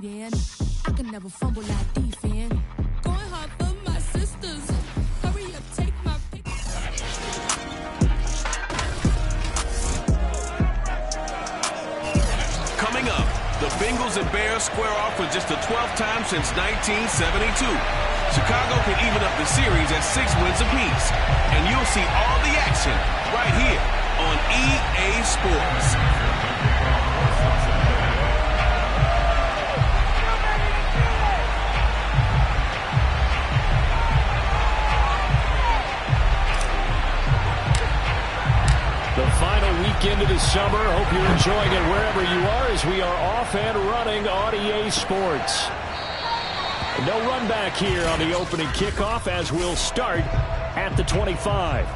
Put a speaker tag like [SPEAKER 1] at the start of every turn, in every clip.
[SPEAKER 1] be there. I can never fumble like defense. Going hard for my sisters. Hurry up, take my pick.
[SPEAKER 2] Coming up, the Bengals and Bears square off for just the 12th time since 1972. Chicago can even up the series at 6 wins apiece. And you'll see all the action right here on EA Sports.
[SPEAKER 3] The final weekend of the summer. Hope you're enjoying it wherever you are as we are off and running on EA Sports. No run back here on the opening kickoff as we'll start at the 25.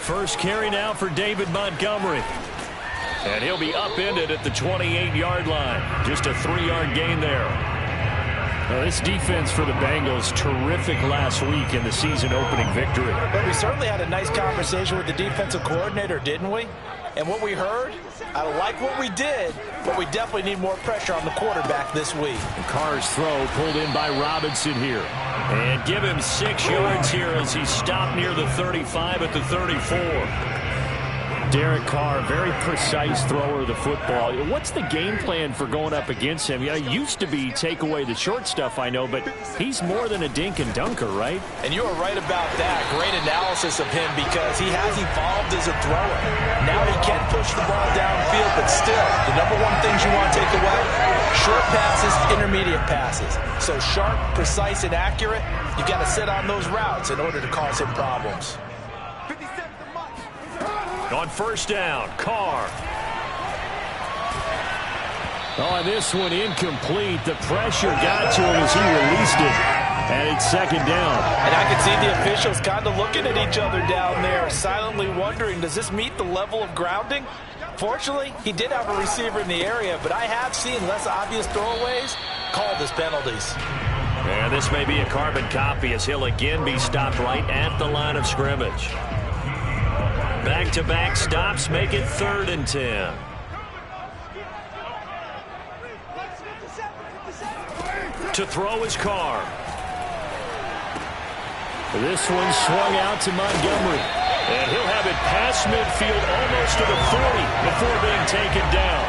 [SPEAKER 3] First carry now for David Montgomery. And he'll be upended at the 28-yard line. Just a 3-yard gain there. Well, this defense for the Bengals, terrific last week in the season-opening victory.
[SPEAKER 4] But we certainly had a nice conversation with the defensive coordinator, didn't we? And what we heard, I like what we did, but we definitely need more pressure on the quarterback this week.
[SPEAKER 3] And Carr's throw pulled in by Robinson here. And give him 6 yards here as he stopped near the 35 at the 34. Derek Carr, very precise thrower of the football. What's the game plan for going up against him? It used to be take away the short stuff, I know, but he's more than a dink and dunker, right?
[SPEAKER 4] And you are right about that. Great analysis of him because he has evolved as a thrower. Now he can push the ball downfield, but still, the number one things you want to take away, short passes, intermediate passes. So sharp, precise, and accurate, you got to sit on those routes in order to cause him problems.
[SPEAKER 3] On first down, Carr. Oh, and this one incomplete. The pressure got to him as he released it. And it's second down.
[SPEAKER 4] And I can see the officials kind of looking at each other down there, silently wondering, does this meet the level of grounding? Fortunately, he did have a receiver in the area, but I have seen less obvious throwaways called as penalties.
[SPEAKER 3] And this may be a carbon copy as he'll again be stopped right at the line of scrimmage. Back-to-back stops make it 3rd and 10. To throw is Carr. This one swung out to Montgomery. And he'll have it past midfield almost to the 40 before being taken down.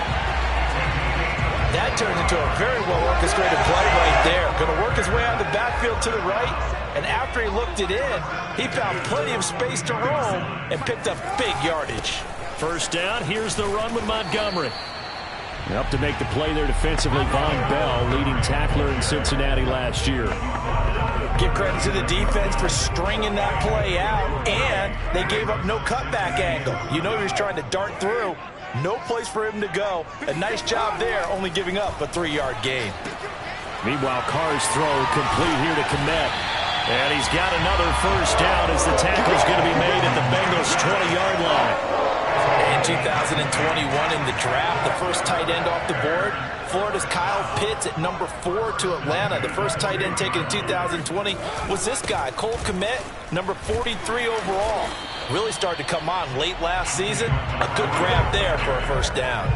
[SPEAKER 4] That turned into a very well-orchestrated play right there. Going to work his way out of the backfield to the right. And after he looked it in, he found plenty of space to roam and picked up big yardage.
[SPEAKER 3] First down, here's the run with Montgomery. Up to make the play there defensively, Von Bell, leading tackler in Cincinnati last year.
[SPEAKER 4] Give credit to the defense for stringing that play out, and they gave up no cutback angle. You know he was trying to dart through. No place for him to go. A nice job there, only giving up a 3-yard gain.
[SPEAKER 3] Meanwhile, Carr's throw complete here to Kmet. And he's got another first down as the tackle's going to be made at the Bengals' 20-yard line.
[SPEAKER 4] In 2021 in the draft, the first tight end off the board, Florida's Kyle Pitts at number 4 to Atlanta. The first tight end taken in 2020 was this guy, Cole Kmet, number 43 overall. Really started to come on late last season. A good grab there for a first down.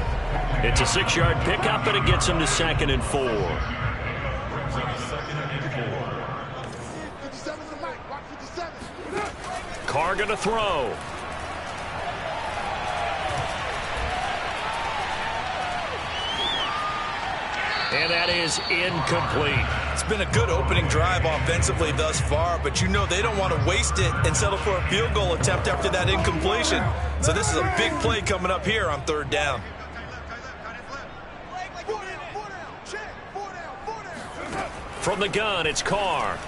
[SPEAKER 3] It's a 6-yard pickup, and it gets him to 2nd and 4. Carr going to throw. And that is incomplete.
[SPEAKER 4] It's been a good opening drive offensively thus far, but you know they don't want to waste it and settle for a field goal attempt after that incompletion. So this is a big play coming up here on 3rd down.
[SPEAKER 3] From the gun, it's Carr.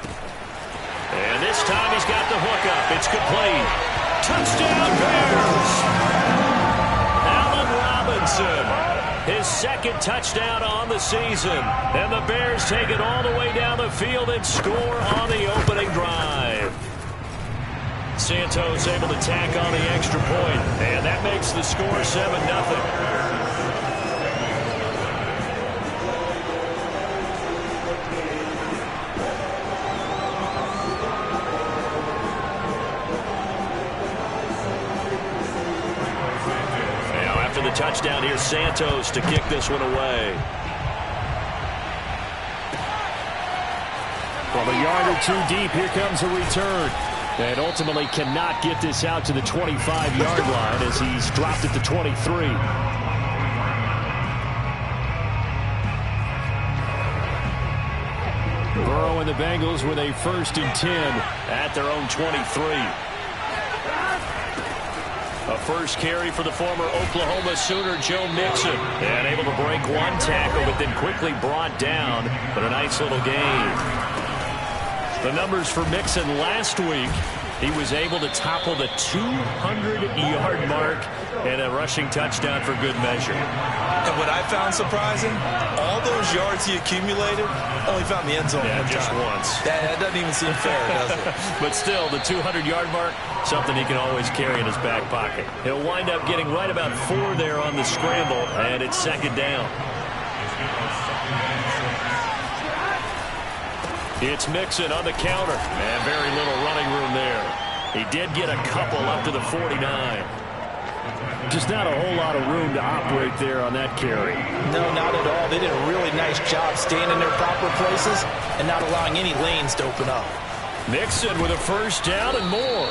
[SPEAKER 3] And this time he's got the hookup. It's complete. Touchdown, Bears! Allen Robinson, his 2nd touchdown on the season. And the Bears take it all the way down the field and score on the opening drive. Santos able to tack on the extra point. And that makes the score 7-0. touchdown. Here's Santos to kick this one away. From a yard or two deep, here comes a return. And ultimately cannot get this out to the 25-yard line as he's dropped at the 23. Burrow and the Bengals with a 1st and 10 at their own 23. A first carry for the former Oklahoma Sooner, Joe Mixon. And able to break one tackle, but then quickly brought down. But a nice little gain. The numbers for Mixon last week, he was able to topple the 200-yard mark and a rushing touchdown for good measure.
[SPEAKER 4] And what I found surprising, all those yards he accumulated, only found the end zone one
[SPEAKER 3] just
[SPEAKER 4] time.
[SPEAKER 3] once.
[SPEAKER 4] That doesn't even seem fair, does it?
[SPEAKER 3] But still, the 200-yard mark, something he can always carry in his back pocket. He'll wind up getting right about 4 there on the scramble, and it's 2nd down. It's Mixon on the counter, and very little running room there. He did get a couple up to the 49. Just not a whole lot of room to operate there on that carry.
[SPEAKER 4] No, not at all. They did a really nice job staying in their proper places and not allowing any lanes to open up.
[SPEAKER 3] Mixon with a 1st down and more.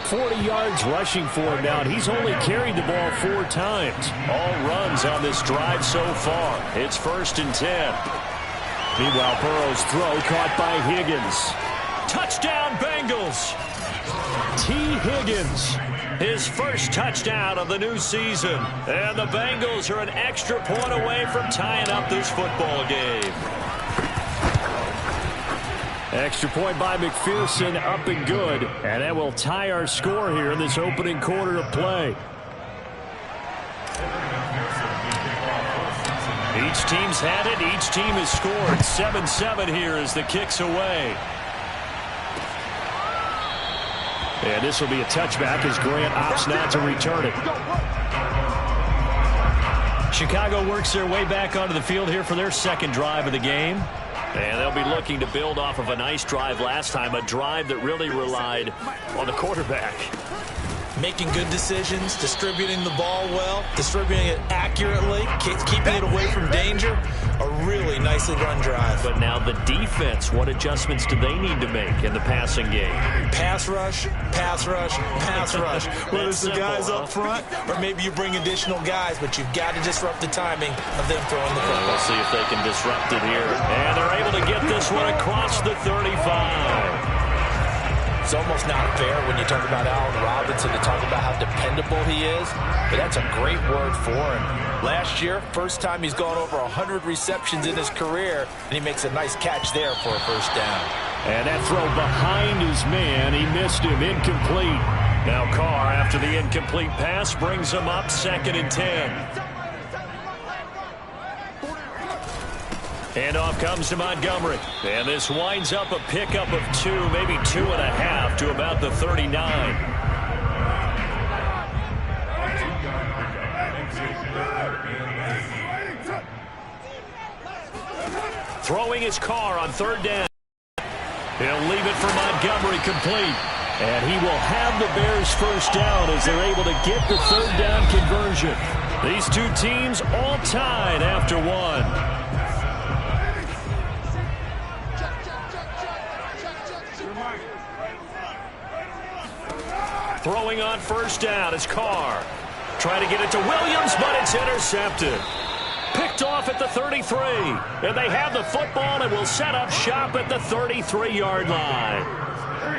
[SPEAKER 3] 40 yards rushing for him now, and he's only carried the ball 4 times. All runs on this drive so far. It's 1st and 10. Meanwhile, Burrow's throw caught by Higgins. Touchdown, Bengals! T. Higgins, his 1st touchdown of the new season. And the Bengals are an extra point away from tying up this football game. Extra point by McPherson, up and good. And that will tie our score here in this opening quarter of play. Each team's had it. Each team has scored. 7-7 here as the kick's away. And this will be a touchback as Grant opts not to return it. Chicago works their way back onto the field here for their 2nd drive of the game. And they'll be looking to build off of a nice drive last time, a drive that really relied on the quarterback.
[SPEAKER 4] Making good decisions, distributing the ball well, distributing it accurately, keeping it away from danger. A really nicely run drive.
[SPEAKER 3] But now the defense, what adjustments do they need to make in the passing game?
[SPEAKER 4] Pass rush, pass rush, pass rush. Whether it's the guys up front or maybe you bring additional guys, but you've got to disrupt the timing of them throwing the football.
[SPEAKER 3] We'll see if they can disrupt it here. And they're able to get this one across the 35.
[SPEAKER 4] It's almost not fair when you talk about Allen Robinson to talk about how dependable he is, but that's a great word for him. Last year, 1st time he's gone over 100 receptions in his career, and he makes a nice catch there for a 1st down.
[SPEAKER 3] And that throw behind his man, he missed him, incomplete. Now Carr, after the incomplete pass, brings him up 2nd and 10. Handoff comes to Montgomery. And this winds up a pickup of 2, maybe 2.5 to about the 39. Throwing his Carr on 3rd down. He'll leave it for Montgomery complete. And he will have the Bears' 1st down as they're able to get the 3rd down conversion. These two teams all tied after 1. Throwing on 1st down is Carr. Trying to get it to Williams, but it's intercepted. Picked off at the 33. And they have the football and will set up shop at the 33-yard line.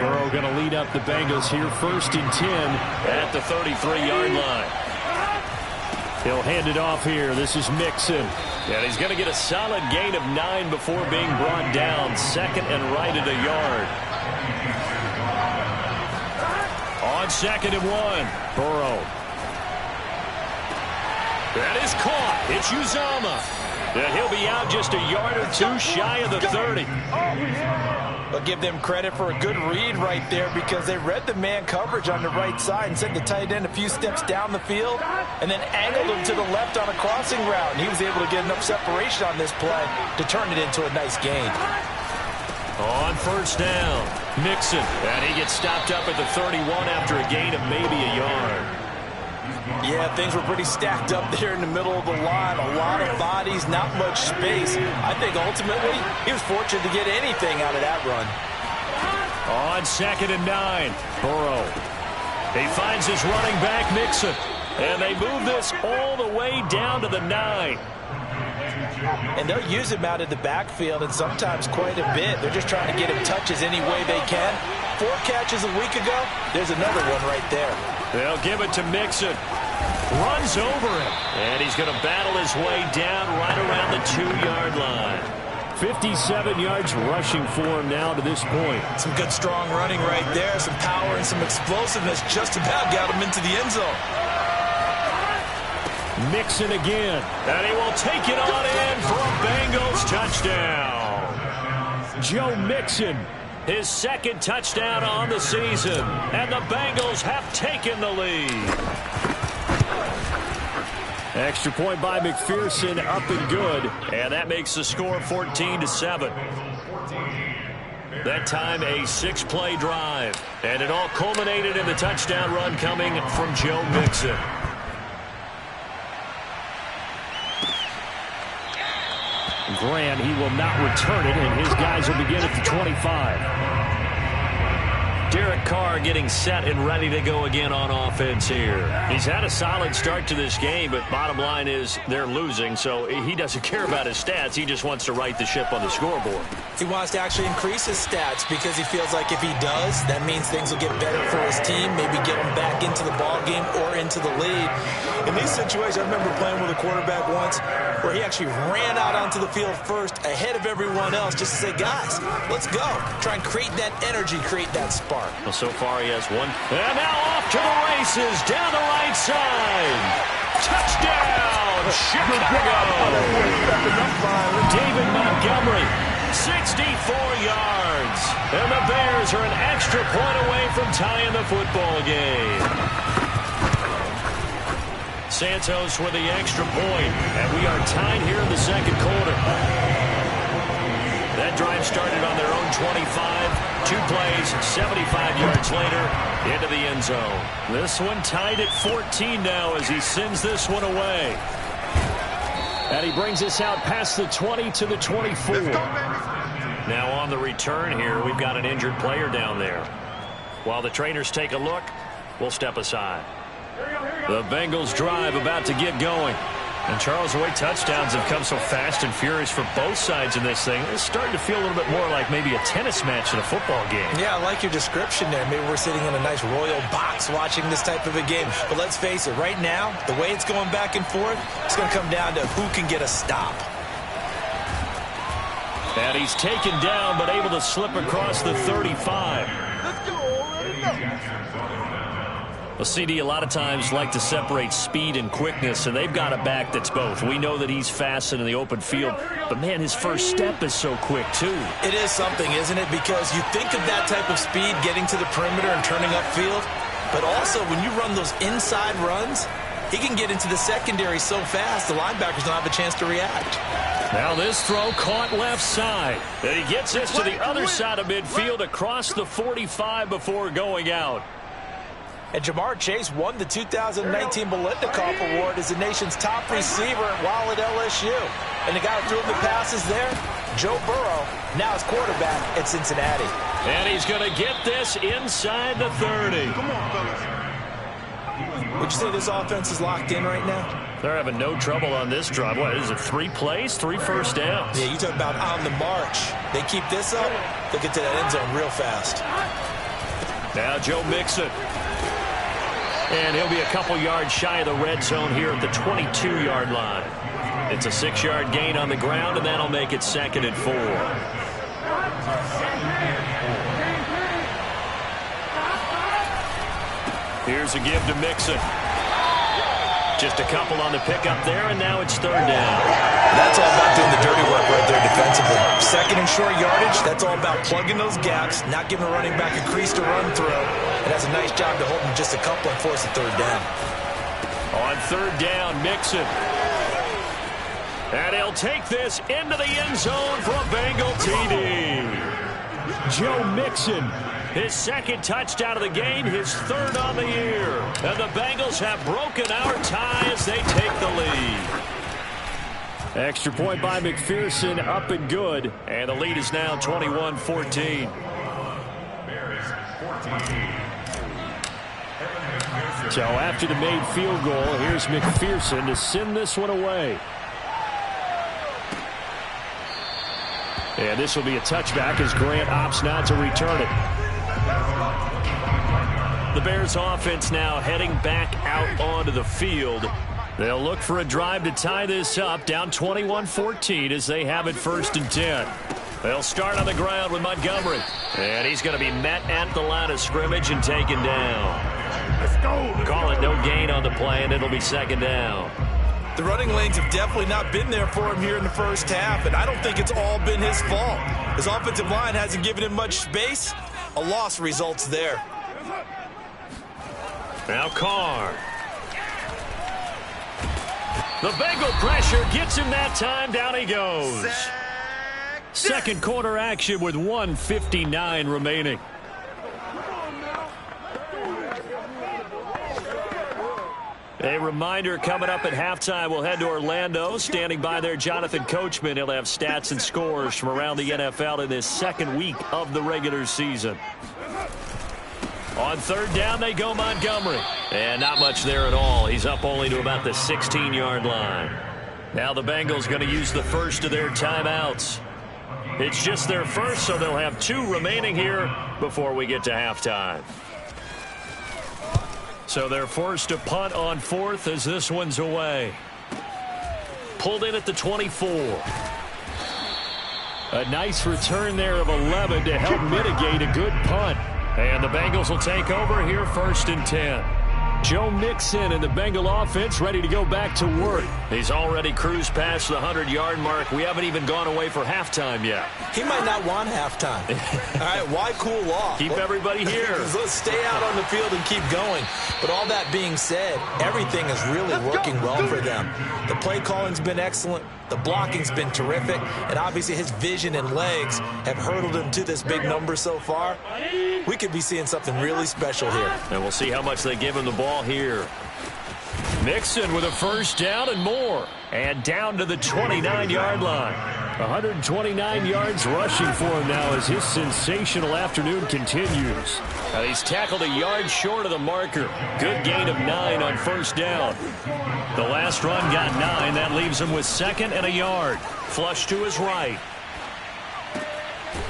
[SPEAKER 3] Burrow going to lead up the Bengals here, 1st and 10 at the 33-yard line. He'll hand it off here. This is Mixon. And he's going to get a solid gain of 9 before being brought down. 2nd and right at a yard. On 2nd and 1, Burrow. That is caught. It's Uzomah. And he'll be out just a yard or 2 shy of the 30.
[SPEAKER 4] I'll give them credit for a good read right there because they read the man coverage on the right side and sent the tight end a few steps down the field and then angled him to the left on a crossing route. And he was able to get enough separation on this play to turn it into a nice gain.
[SPEAKER 3] On 1st down, Mixon. And he gets stopped up at the 31 after a gain of maybe a yard.
[SPEAKER 4] Yeah, things were pretty stacked up there in the middle of the line. A lot of bodies, not much space. I think ultimately he was fortunate to get anything out of that run.
[SPEAKER 3] On 2nd and 9, Burrow. He finds his running back, Mixon. And they move this all the way down to the 9.
[SPEAKER 4] And they'll use him out of the backfield, and sometimes quite a bit. They're just trying to get him touches any way they can. 4 catches a week ago. There's another one right there.
[SPEAKER 3] They'll give it to Mixon. Runs over him. And he's going to battle his way down right around the 2-yard line. 57 yards rushing for him now to this point.
[SPEAKER 4] Some good strong running right there. Some power and some explosiveness just about got him into the end zone.
[SPEAKER 3] Mixon again. And he will take it on in for a Bengals touchdown. Joe Mixon, his 2nd touchdown on the season. And the Bengals have taken the lead. Extra point by McPherson, up and good. And that makes the score 14-7. That time a 6-play drive. And it all culminated in the touchdown run coming from Joe Mixon. Graham, he will not return it, and his guys will begin at the 25. Derek Carr getting set and ready to go again on offense here. He's had a solid start to this game, but bottom line is they're losing, so he doesn't care about his stats. He just wants to right the ship on the scoreboard.
[SPEAKER 4] He wants to actually increase his stats because he feels like if he does, that means things will get better for his team, maybe get him back into the ball game or into the lead. In these situations, I remember playing with a quarterback once where he actually ran out onto the field first ahead of everyone else just to say, guys, let's go. Try and create that energy, create that spark.
[SPEAKER 3] Well, so far he has one. And now off to the races down the right side. Touchdown, Chicago. David Montgomery, 64 yards. And the Bears are an extra point away from tying the football game. Santos with the extra point, and we are tied here in the 2nd quarter. That drive started on their own 25. 2 plays, 75 yards later, into the end zone. This one tied at 14 now as he sends this one away. And he brings us out past the 20 to the 24. Now on the return here, we've got an injured player down there. While the trainers take a look, we'll step aside. The Bengals drive about to get going. And Charles, the way touchdowns have come so fast and furious for both sides in this thing, it's starting to feel a little bit more like maybe a tennis match than a football game.
[SPEAKER 4] Yeah, I like your description there. Maybe we're sitting in a nice royal box watching this type of a game. But let's face it, right now, the way it's going back and forth, it's going to come down to who can get a stop.
[SPEAKER 3] And he's taken down, but able to slip across the 35.
[SPEAKER 5] Let's go already.
[SPEAKER 3] Well, CD, a lot of times like to separate speed and quickness, and they've got a back that's both. We know that he's fast in the open field, but, man, his first step is so quick, too.
[SPEAKER 4] It is something, isn't it? Because you think of that type of speed getting to the perimeter and turning upfield, but also when you run those inside runs, he can get into the secondary so fast the linebackers don't have a chance to react.
[SPEAKER 3] Now this throw caught left side. And he gets this to the other side of midfield across the 45 before going out.
[SPEAKER 4] And Jamar Chase won the 2019 Biletnikoff Award as the nation's top receiver while at LSU. And the guy who threw him the passes there, Joe Burrow, now his quarterback at Cincinnati.
[SPEAKER 3] And he's going to get this inside the 30.
[SPEAKER 5] Come on, fellas.
[SPEAKER 4] Would you say this offense is locked in right now?
[SPEAKER 3] They're having no trouble on this drive. What is it, 3 plays, 3 first downs?
[SPEAKER 4] Yeah, you talk about on the march. They keep this up, they'll get to that end zone real fast.
[SPEAKER 3] Now Joe Mixon. And he'll be a couple yards shy of the red zone here at the 22-yard line. It's a 6-yard gain on the ground, and that'll make it 2nd and 4. Here's a give to Mixon. Just a couple on the pickup there, and now it's 3rd down.
[SPEAKER 4] That's all about doing the dirty work right there defensively. 2nd and short yardage, that's all about plugging those gaps, not giving a running back a crease to run through. And that's a nice job to hold him just a couple and force a 3rd down.
[SPEAKER 3] On 3rd down, Mixon. And he'll take this into the end zone for a Bengal TD. Joe Mixon, His second touchdown of the game, his third on the year. And the Bengals have broken our tie as they take the lead. Extra point by McPherson, up and good. And the lead is now 21-14. So after the made field goal, here's McPherson to send this one away. And this will be a touchback as Grant opts not to return it. The Bears offense now heading back out onto the field. They'll look for a drive to tie this up, down 21-14 as they have it 1st and 10. They'll start on the ground with Montgomery. And he's going to be met at the line of scrimmage and taken down. Let's go. Call it no gain on the play, and it'll be 2nd down.
[SPEAKER 4] The running lanes have definitely not been there for him here in the first half, and I don't think it's all been his fault. His offensive line hasn't given him much space. A loss results there.
[SPEAKER 3] Now Carr. The Bengal pressure gets him that time. Down he goes. Second quarter action with 1:59 remaining. A reminder coming up at halftime, we'll head to Orlando. Standing by there, Jonathan Coachman. He'll have stats and scores from around the NFL in this second week of the regular season. On 3rd down, they go Montgomery. And not much there at all. He's up only to about the 16-yard line. Now the Bengals going to use the first of their timeouts. It's just their first, so they'll have 2 remaining here before we get to halftime. So they're forced to punt on 4th as this one's away. Pulled in at the 24. A nice return there of 11 to help mitigate a good punt. And the Bengals will take over here 1st and 10. Joe Mixon and the Bengal offense ready to go back to work. He's already cruised past the 100-yard mark. We haven't even gone away for halftime yet.
[SPEAKER 4] He might not want halftime. All right, why cool off?
[SPEAKER 3] Keep everybody here.
[SPEAKER 4] Let's stay out on the field and keep going. But all that being said, everything is really working well for them. The play calling's been excellent. The blocking's been terrific. And obviously his vision and legs have hurdled him to this big number so far. We could be seeing something really special here.
[SPEAKER 3] And we'll see how much they give him the ball here. Mixon with a 1st down and more. And down to the 29-yard line. 129 yards rushing for him now as his sensational afternoon continues. Now he's tackled a yard short of the marker. Good gain of 9 on 1st down. The last run got 9. That leaves him with 2nd and a yard. Flush to his right.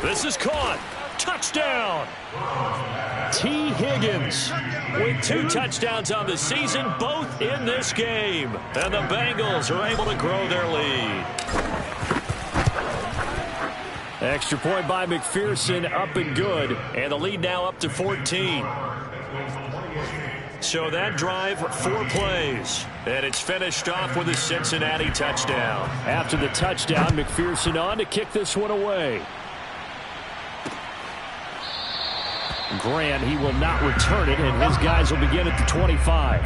[SPEAKER 3] This is caught. Touchdown. T. Higgins with 2 touchdowns on the season, both in this game. And the Bengals are able to grow their lead. Extra point by McPherson, up and good. And the lead now up to 14. So that drive, 4 plays. And it's finished off with a Cincinnati touchdown. After the touchdown, McPherson on to kick this one away. Grant, he will not return it, and his guys will begin at the 25.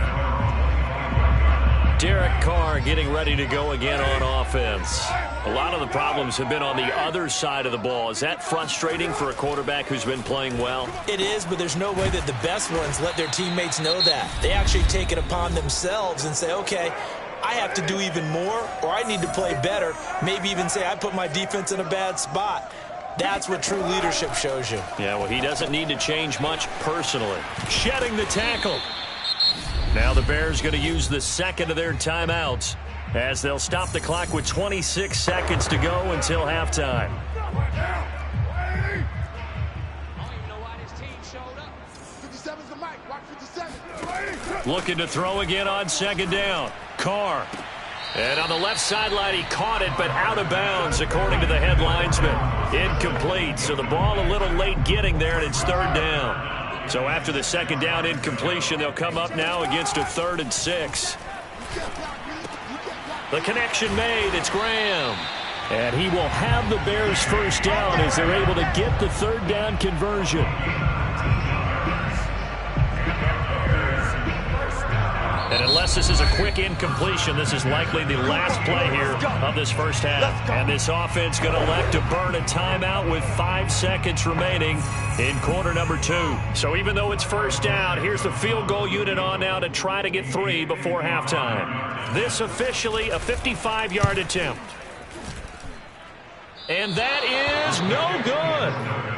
[SPEAKER 3] Derek Carr getting ready to go again on offense. A lot of the problems have been on the other side of the ball. Is that frustrating for a quarterback who's been playing well?
[SPEAKER 4] It is, but there's no way that the best ones let their teammates know that. They actually take it upon themselves and say, okay, I have to do even more, or I need to play better. Maybe even say I put my defense in a bad spot. That's what true leadership shows you.
[SPEAKER 3] Yeah, well, he doesn't need to change much personally. Shedding the tackle. Now the Bears going to use the 2nd of their timeouts as they'll stop the clock with 26 seconds to go until halftime. Looking to throw again on 2nd down. Carr. And on the left sideline, he caught it, but out of bounds, according to the head linesman. Incomplete, so the ball a little late getting there, and it's 3rd down. So after the 2nd down incompletion, they'll come up now against a 3rd and 6. The connection made. It's Graham. And he will have the Bears' 1st down as they're able to get the 3rd down conversion. And unless Unless this is a quick incompletion, this is likely the last play here of this first half. And this offense going to elect to burn a timeout with 5 seconds remaining in quarter number 2. So even though it's first down, here's the field goal unit on now to try to get 3 before halftime. This officially a 55-yard attempt. And that is no good.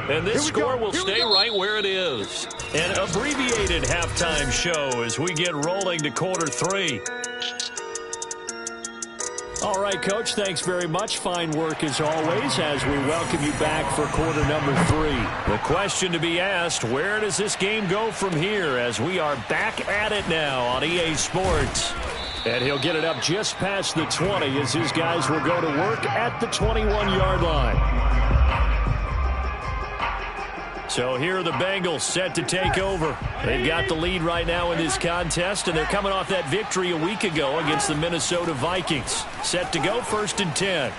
[SPEAKER 3] And this score will stay right where it is. An abbreviated halftime show as we get rolling to quarter 3. All right, Coach, thanks very much. Fine work as always as we welcome you back for quarter number 3. The question to be asked, where does this game go from here as we are back at it now on EA Sports? And he'll get it up just past the 20 as his guys will go to work at the 21-yard line. So here are the Bengals set to take over. They've got the lead right now in this contest, and they're coming off that victory a week ago against the Minnesota Vikings. Set to go, 1st and 10.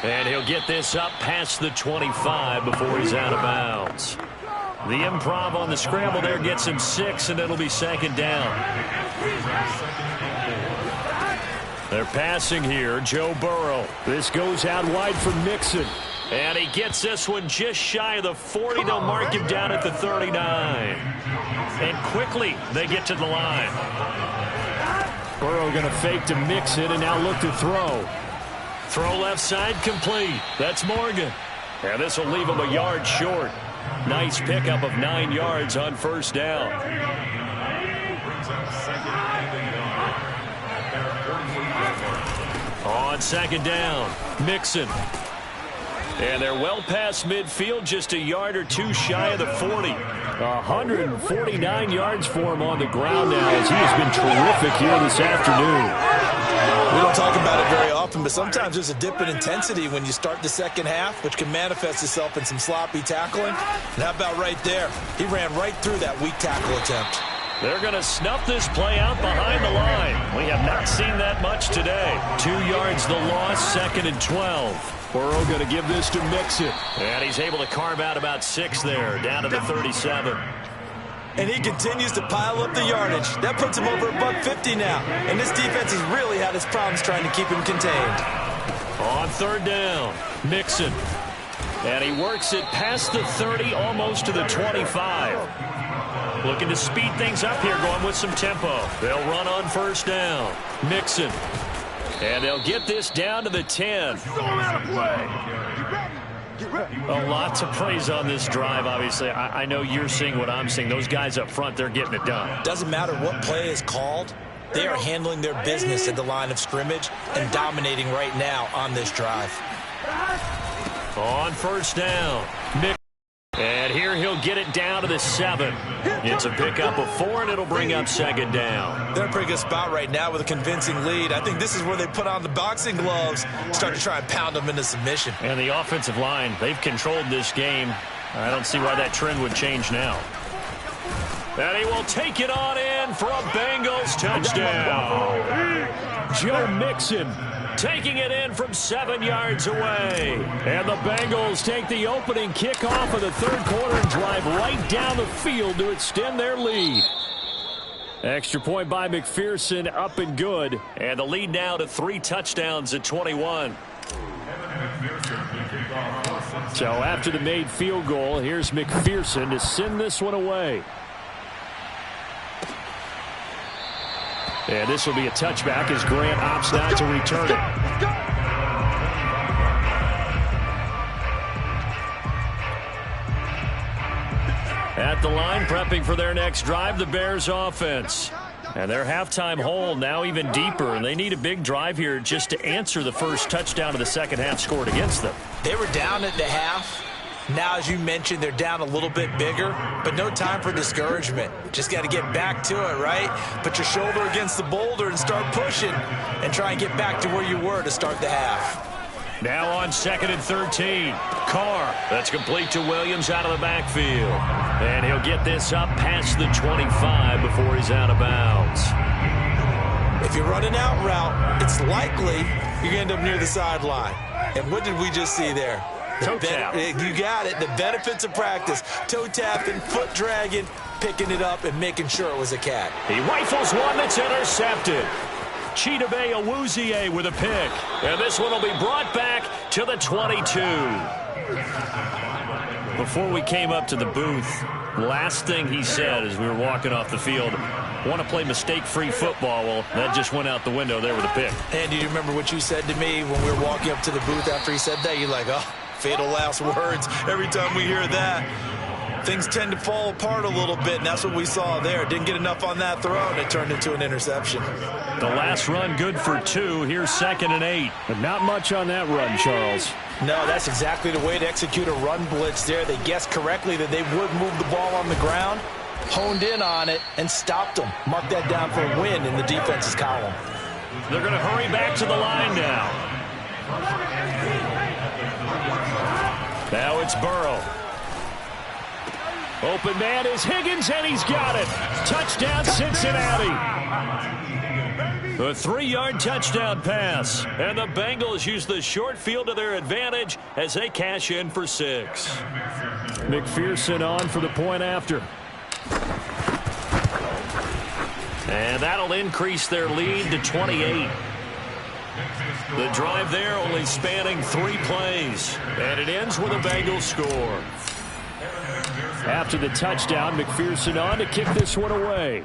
[SPEAKER 3] And he'll get this up past the 25 before he's out of bounds. The improv on the scramble there gets him 6, and it'll be 2nd down. They're passing here, Joe Burrow. This goes out wide for Mixon. And he gets this one just shy of the 40. They'll mark him down at the 39. And quickly they get to the line. Burrow going to fake to Mixon and now look to throw. Throw left side complete. That's Morgan. And this will leave him a yard short. Nice pickup of 9 yards on 1st down. On 2nd down, Mixon. And they're well past midfield, just a yard or 2 shy of the 40. 149 yards for him on the ground now as he has been terrific here this afternoon.
[SPEAKER 4] We don't talk about it very often, but sometimes there's a dip in intensity when you start the second half, which can manifest itself in some sloppy tackling. And how about right there? He ran right through that weak tackle attempt.
[SPEAKER 3] They're going to snuff this play out behind the line. We have not seen that much today. 2 yards the loss, 2nd and 12. Burrow going to give this to Mixon. And he's able to carve out about 6 there, down to the 37.
[SPEAKER 4] And he continues to pile up the yardage. That puts him over $150 now. And this defense has really had its problems trying to keep him contained.
[SPEAKER 3] On 3rd down, Mixon. And he works it past the 30, almost to the 25. Looking to speed things up here, going with some tempo. They'll run on 1st down. Mixon. And they'll get this down to the 10. A lot to praise on this drive, obviously. I know you're seeing what I'm seeing. Those guys up front, they're getting it done.
[SPEAKER 4] Doesn't matter what play is called. They are handling their business at the line of scrimmage and dominating right now on this drive.
[SPEAKER 3] On 1st down, and here he'll get it down to the 7. It's a pickup of 4, and it'll bring up 2nd down.
[SPEAKER 4] They're in a pretty good spot right now with a convincing lead. I think this is where they put on the boxing gloves, start to try and pound them into submission.
[SPEAKER 3] And the offensive line, they've controlled this game. I don't see why that trend would change now. And he will take it on in for a Bengals touchdown. Joe Mixon taking it in from 7 yards away. And the Bengals take the opening kickoff of the 3rd quarter and drive right down the field to extend their lead. Extra point by McPherson, up and good. And the lead now to 3 touchdowns at 21. So after the made field goal, here's McPherson to send this one away. And this will be a touchback as Grant opts not to return it. At the line, prepping for their next drive, the Bears offense. And their halftime hole now even deeper, and they need a big drive here just to answer the first touchdown of the second half scored against them.
[SPEAKER 4] They were down at the half. Now, as you mentioned, they're down a little bit bigger, but no time for discouragement. Just got to get back to it, right? Put your shoulder against the boulder and start pushing and try and get back to where you were to start the half.
[SPEAKER 3] Now on 2nd and 13. Carr. That's complete to Williams out of the backfield. And he'll get this up past the 25 before he's out of bounds.
[SPEAKER 4] If you're running out route, it's likely you're going to end up near the sideline. And what did we just see there?
[SPEAKER 3] Toe tap.
[SPEAKER 4] You got it. The benefits of practice. Toe tapping, foot dragging, picking it up, and making sure it was a cat.
[SPEAKER 3] He rifles one that's intercepted. Chidobe Awuzie with a pick. And this one will be brought back to the 22. Before we came up to the booth, last thing he said as we were walking off the field, want to play mistake-free football. Well, that just went out the window there with a pick.
[SPEAKER 4] And do you remember what you said to me when we were walking up to the booth after he said that? You're like, oh, fatal last words. Every time we hear that, things tend to fall apart a little bit, and that's what we saw there. Didn't get enough on that throw, and it turned into an interception.
[SPEAKER 3] The last run good for 2. Here's 2nd and 8. But not much on that run, Charles.
[SPEAKER 4] No, that's exactly the way to execute a run blitz there. They guessed correctly that they would move the ball on the ground, honed in on it, and stopped them. Mark that down for a win in the defense's column.
[SPEAKER 3] They're going to hurry back to the line now. Now it's Burrow. Open man is Higgins, and he's got it. Touchdown, Cincinnati. A 3-yard touchdown pass. And the Bengals use the short field to their advantage as they cash in for 6. McPherson on for the point after. And that'll increase their lead to 28. The drive there only spanning 3 plays. And it ends with a Bengals score. After the touchdown, McPherson on to kick this one away.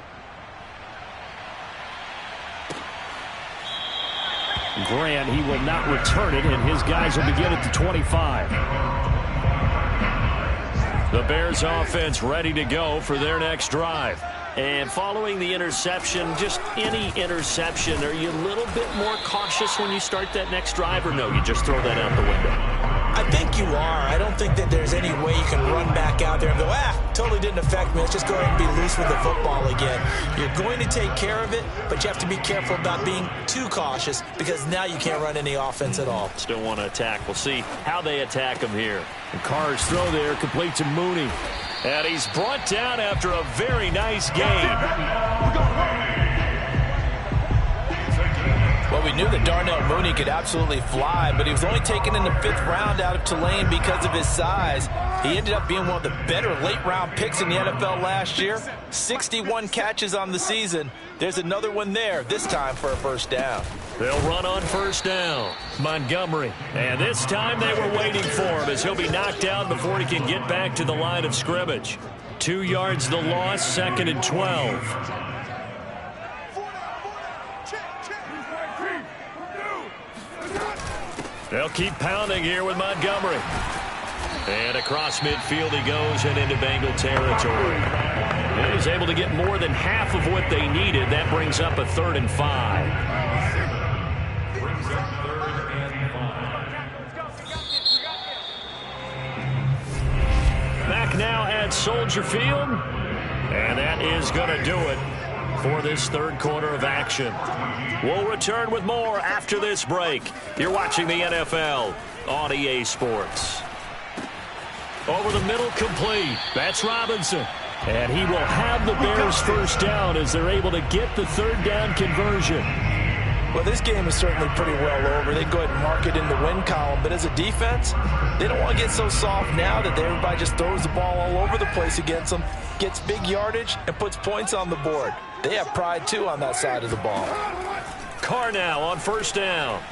[SPEAKER 3] Grant, he will not return it, and his guys will begin at the 25. The Bears offense ready to go for their next drive. And following the interception, just any interception, are you a little bit more cautious when you start that next drive, or no, you just throw that out the window?
[SPEAKER 4] I think you are. I don't think that there's any way you can run back out there and go, totally didn't affect me. Let's just go ahead and be loose with the football again. You're going to take care of it, but you have to be careful about being too cautious because now you can't run any offense at all.
[SPEAKER 3] Still want to attack. We'll see how they attack him here. And Carr's throw there complete to Mooney. And he's brought down after a very nice game.
[SPEAKER 4] Well, we knew that Darnell Mooney could absolutely fly, but he was only taken in the 5th round out of Tulane because of his size. He ended up being one of the better late-round picks in the NFL last year. 61 catches on the season. There's another one there, this time for a first down.
[SPEAKER 3] They'll run on first down. Montgomery. And this time they were waiting for him as he'll be knocked down before he can get back to the line of scrimmage. 2 yards the loss, 2nd and 12. They'll keep pounding here with Montgomery. And across midfield he goes and into Bengal territory. And he's able to get more than half of what they needed. That brings up a 3rd and 5. Back now at Soldier Field. And that is going to do it for this 3rd quarter of action. We'll return with more after this break. You're watching the NFL on EA Sports. Over the middle, complete. That's Robinson. And he will have the Bears first down as they're able to get the 3rd down conversion.
[SPEAKER 4] Well, this game is certainly pretty well over. They go ahead and mark it in the win column. But as a defense, they don't want to get so soft now that everybody just throws the ball all over the place against them, gets big yardage, and puts points on the board. They have pride, too, on that side of the ball.
[SPEAKER 3] Carr now on first down.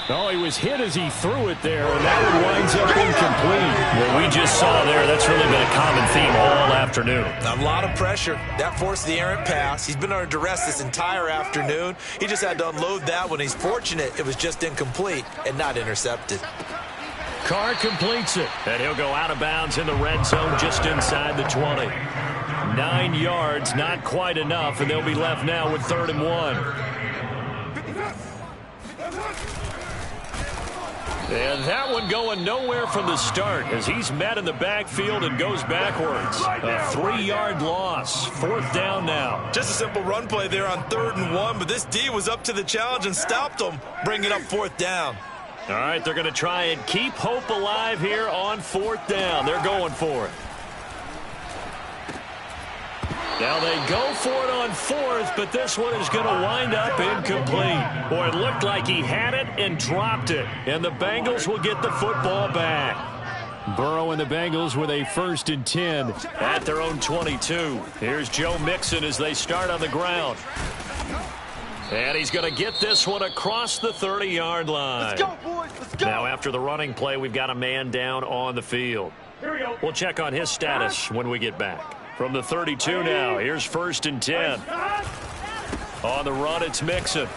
[SPEAKER 3] Oh, he was hit as he threw it there, and that one winds up incomplete. What we just saw there, that's really been a common theme all afternoon.
[SPEAKER 4] A lot of pressure. That forced the errant pass. He's been under duress this entire afternoon. He just had to unload that one. He's fortunate it was just incomplete and not intercepted.
[SPEAKER 3] Carr completes it, and he'll go out of bounds in the red zone just inside the 20. 9 yards, not quite enough, and they'll be left now with 3rd and 1. And that one going nowhere from the start as he's met in the backfield and goes backwards. A 3-yard loss. 4th down now.
[SPEAKER 4] Just a simple run play there on 3rd and 1, but this D was up to the challenge and stopped him, bringing up 4th down.
[SPEAKER 3] All right, they're going to try and keep hope alive here on 4th down. They're going for it. Now they go for it on fourth, but this one is going to wind up incomplete. Boy, it looked like he had it and dropped it, and the Bengals will get the football back. Burrow and the Bengals with a 1st and 10 at their own 22. Here's Joe Mixon as they start on the ground. And he's going to get this one across the 30-yard line.
[SPEAKER 5] Let's go, boys. Let's go.
[SPEAKER 3] Now, after the running play, we've got a man down on the field. We'll check on his status when we get back. From the 32 now, here's 1st and 10. On the run, it's Mixon.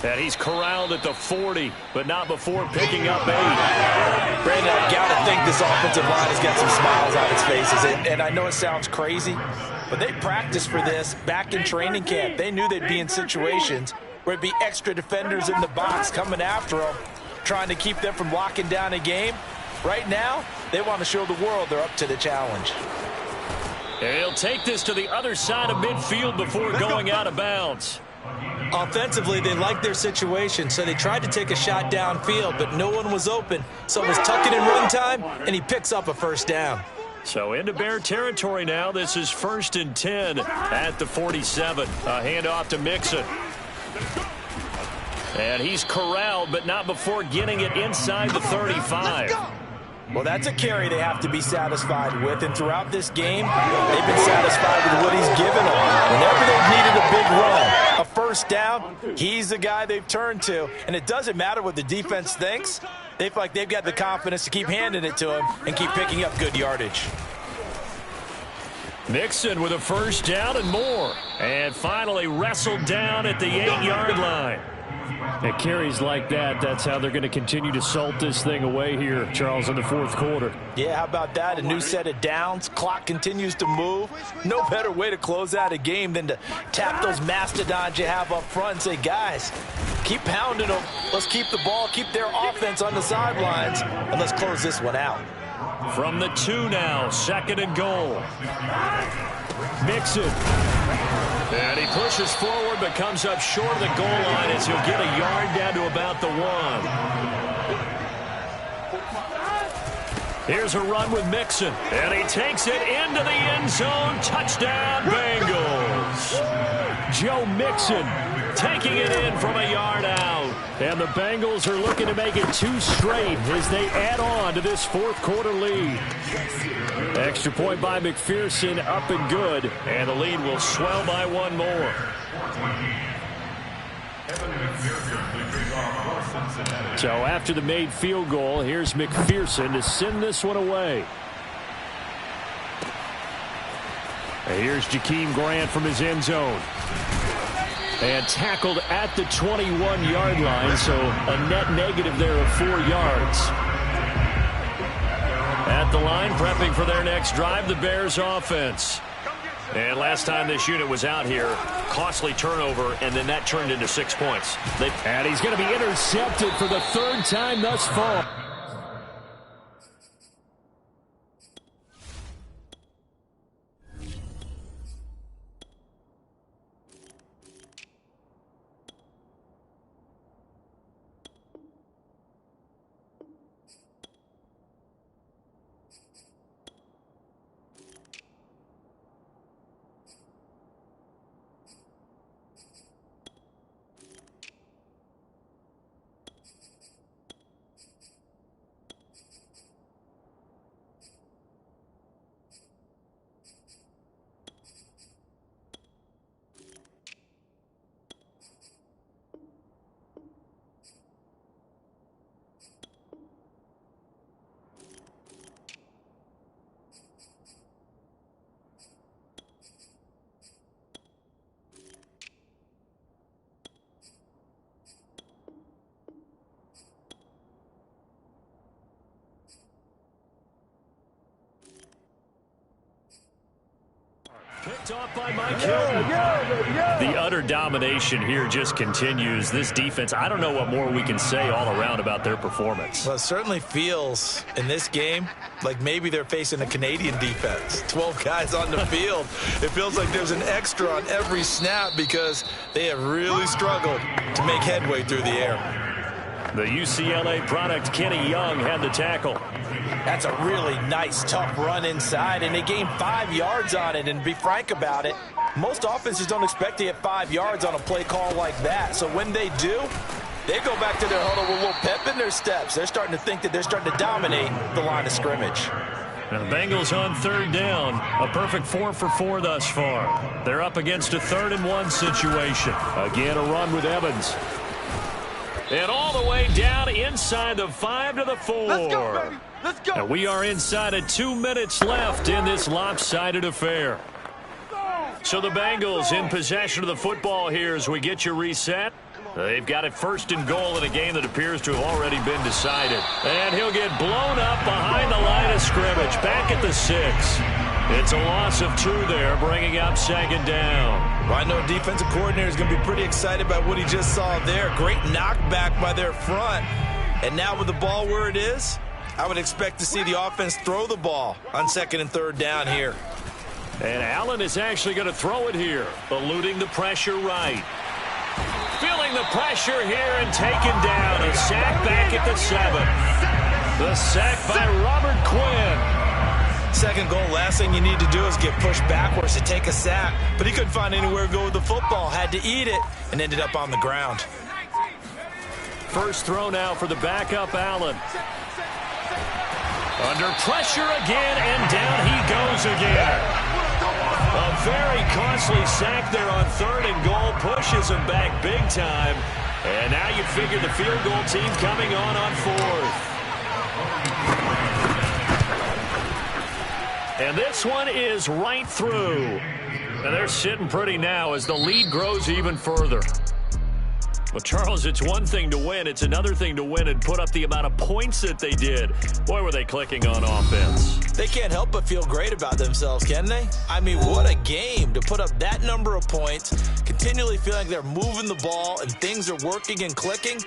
[SPEAKER 3] And he's corralled at the 40, but not before picking up 8.
[SPEAKER 4] Brandon, I got to think this offensive line has got some smiles on its faces. And I know it sounds crazy, but they practiced for this back in training camp. They knew they'd be in situations where it'd be extra defenders in the box coming after them, trying to keep them from locking down a game. Right now, they want to show the world they're up to the challenge.
[SPEAKER 3] And he'll take this to the other side of midfield before going out of bounds.
[SPEAKER 4] Offensively, they liked their situation, so they tried to take a shot downfield, but no one was open. So it was tuck it in run time, and he picks up a 1st down.
[SPEAKER 3] So into Bear territory now. This is 1st and 10 at the 47. A handoff to Mixon. And he's corralled, but not before getting it inside the 35.
[SPEAKER 4] Well, that's a carry they have to be satisfied with, and throughout this game, they've been satisfied with what he's given them. Whenever they've needed a big run, a 1st down, he's the guy they've turned to, and it doesn't matter what the defense thinks. They feel like they've got the confidence to keep handing it to him and keep picking up good yardage.
[SPEAKER 3] Mixon with a 1st down and more, and finally wrestled down at the 8-yard line. At carries like that, that's how they're going to continue to salt this thing away here, Charles, in the 4th quarter.
[SPEAKER 4] Yeah, how about that? A new set of downs. Clock continues to move. No better way to close out a game than to tap those mastodons you have up front and say, guys, keep pounding them. Let's keep the ball, keep their offense on the sidelines, and let's close this one out.
[SPEAKER 3] From the 2 now, 2nd and goal. Mixon. And he pushes forward but comes up short of the goal line as he'll get a yard down to about the 1. Here's a run with Mixon. And he takes it into the end zone. Touchdown, Bengals. Joe Mixon taking it in from a yard out. And the Bengals are looking to make it 2 straight as they add on to this 4th quarter lead. Extra point by McPherson, up and good. And the lead will swell by 1 more. So after the made field goal, here's McPherson to send this one away. And here's Jakeem Grant from his end zone. And tackled at the 21-yard line, so a net negative there of 4 yards. At the line, prepping for their next drive, the Bears offense. And last time this unit was out here, costly turnover, and then that turned into 6 points. And he's going to be intercepted for the 3rd time thus far. Picked off by Mike Hilton. The utter domination here just continues. This defense, I don't know what more we can say all around about their performance.
[SPEAKER 4] Well, it certainly feels in this game like maybe they're facing a Canadian defense. 12 guys on the field. It feels like there's an extra on every snap because they have really struggled to make headway through the air.
[SPEAKER 3] The UCLA product, Kenny Young, had the tackle.
[SPEAKER 4] That's a really nice, tough run inside, and they gained 5 yards on it. And to be frank about it, most offenses don't expect to get 5 yards on a play call like that. So when they do, they go back to their huddle with a little pep in their steps. They're starting to think that they're starting to dominate the line of scrimmage.
[SPEAKER 3] And the Bengals on 3rd down. A perfect 4 for 4 thus far. They're up against a 3rd and 1 situation. Again, a run with Evans. And all the way down inside the 5 to the 4.
[SPEAKER 5] Let's go, baby. Let's go.
[SPEAKER 3] And we are inside of 2 minutes left in this lopsided affair. So the Bengals in possession of the football here as we get you reset. They've got it 1st and goal in a game that appears to have already been decided. And he'll get blown up behind the line of scrimmage. Back at the 6. It's a loss of 2 there, bringing up 2nd down.
[SPEAKER 4] Well, I know defensive coordinator is going to be pretty excited about what he just saw there. Great knockback by their front. And now with the ball where it is, I would expect to see the offense throw the ball on 2nd and 3rd down here.
[SPEAKER 3] And Allen is actually going to throw it here, eluding the pressure right. Feeling the pressure here and taken down. A sack back at the 7. The sack by Robert Quinn.
[SPEAKER 4] 2nd goal, last thing you need to do is get pushed backwards to take a sack. But he couldn't find anywhere to go with the football. Had to eat it and ended up on the ground.
[SPEAKER 3] First throw now for the backup Allen. Under pressure again, and down he goes again. A very costly sack there on 3rd and goal. Pushes him back big time. And now you figure the field goal team coming on 4th. And this one is right through. And they're sitting pretty now as the lead grows even further. Well, Charles, it's one thing to win. It's another thing to win and put up the amount of points that they did. Boy, were they clicking on offense.
[SPEAKER 4] They can't help but feel great about themselves, can they? I mean, what a game to put up that number of points, continually feeling like they're moving the ball and things are working and clicking.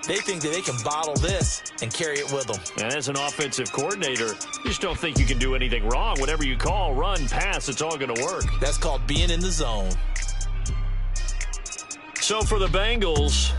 [SPEAKER 4] They think that they can bottle this and carry it with them.
[SPEAKER 3] And as an offensive coordinator, you just don't think you can do anything wrong. Whatever you call, run, pass, it's all going to work.
[SPEAKER 4] That's called being in the zone.
[SPEAKER 3] So for the Bengals,